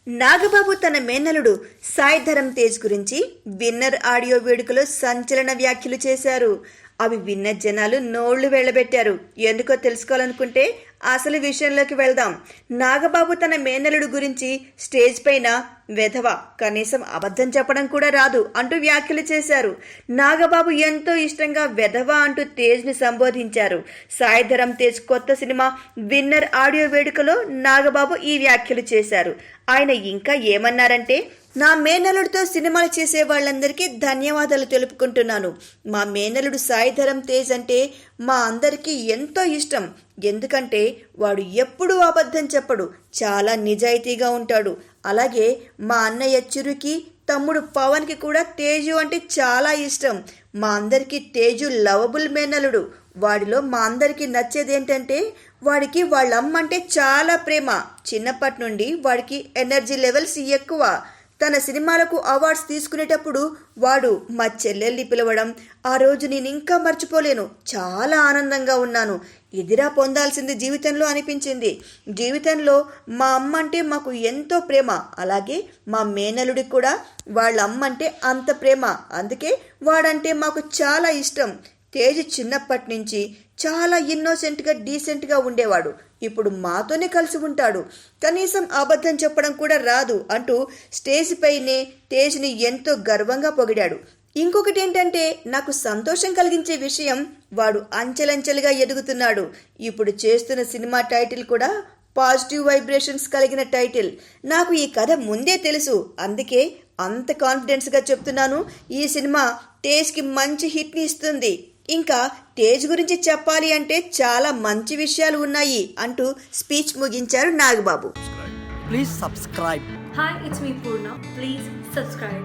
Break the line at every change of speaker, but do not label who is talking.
నాగబాబు తన మేనలుడు సాయి ధరమ్ తేజ్ గురించి winner audio వేడుకలో సంచలన వ్యాఖ్యలు చేశారు. అవి విన్న జనాలు నోళ్లు వెళ్లబెట్టారు. ఎందుకో తెలుసుకోవాలనుకుంటే అసలు విషయంలోకి వెళ్దాం. నాగబాబు తన మేనలుడు గురించి స్టేజ్ పైన వెధవ, కనీసం అబద్ధం చెప్పడం కూడా రాదు అంటూ వ్యాఖ్యలు చేశారు. నాగబాబు ఎంతో ఇష్టంగా వెధవ అంటూ తేజ్ ని సంబోధించారు. సాయి ధరమ్ తేజ్ కొత్త సినిమా విన్నర్ ఆడియో వేడుకలో నాగబాబు ఈ వ్యాఖ్యలు చేశారు. ఆయన ఇంకా ఏమన్నారంటే, నా మేనలుడితో సినిమాలు చేసే వాళ్ళందరికీ ధన్యవాదాలు తెలుపుకుంటున్నాను. మా మేనలుడు సాయి ధరమ్ తేజ్ అంటే మా అందరికీ ఎంతో ఇష్టం. ఎందుకంటే వాడు ఎప్పుడూ అబద్ధం చెప్పడు, చాలా నిజాయితీగా ఉంటాడు. అలాగే మా అన్నయ్య చిరుకి, తమ్ముడు పవన్కి కూడా తేజు అంటే చాలా ఇష్టం. మా అందరికీ తేజు లవబుల్ మేనలుడు. వాడిలో మా అందరికీ నచ్చేది ఏంటంటే వాడికి వాళ్ళ అమ్మ అంటే చాలా ప్రేమ. చిన్నప్పటి నుండి వాడికి ఎనర్జీ లెవెల్స్ ఎక్కువ. తన సినిమాలకు అవార్డ్స్ తీసుకునేటప్పుడు వాడు మా చెల్లెల్ని పిలవడం, ఆ రోజు నేను ఇంకా మర్చిపోలేను. చాలా ఆనందంగా ఉన్నాను. ఎదిరా పొందాల్సింది జీవితంలో అనిపించింది. జీవితంలో మా అమ్మ అంటే మాకు ఎంతో ప్రేమ. అలాగే మా మేనలుడికి కూడా వాళ్ళ అమ్మ అంటే అంత ప్రేమ. అందుకే వాడంటే మాకు చాలా ఇష్టం. తేజ్ చిన్నప్పటి నుంచి చాలా ఇన్నోసెంట్గా, డీసెంట్గా ఉండేవాడు. ఇప్పుడు మాతోనే కలిసి ఉంటాడు. కనీసం అబద్ధం చెప్పడం కూడా రాదు అంటూ స్టేజ్ పైనే తేజ్ని ఎంతో గర్వంగా పొగిడాడు. ఇంకొకటి ఏంటంటే, నాకు సంతోషం కలిగించే విషయం, వాడు అంచెలంచెలుగా ఎదుగుతున్నాడు. ఇప్పుడు చేస్తున్న సినిమా టైటిల్ కూడా పాజిటివ్ వైబ్రేషన్స్ కలిగిన టైటిల్. నాకు ఈ కథ ముందే తెలుసు, అందుకే అంత కాన్ఫిడెన్స్గా చెప్తున్నాను. ఈ సినిమా తేజ్కి మంచి హిట్ని ఇస్తుంది. ఇంకా తేజ్ గురించి చెప్పాలి అంటే చాలా మంచి విషయాలు ఉన్నాయి అంటూ స్పీచ్ ముగించారు Nagababu.
Please subscribe.
Hi, it's me Purna. Please subscribe.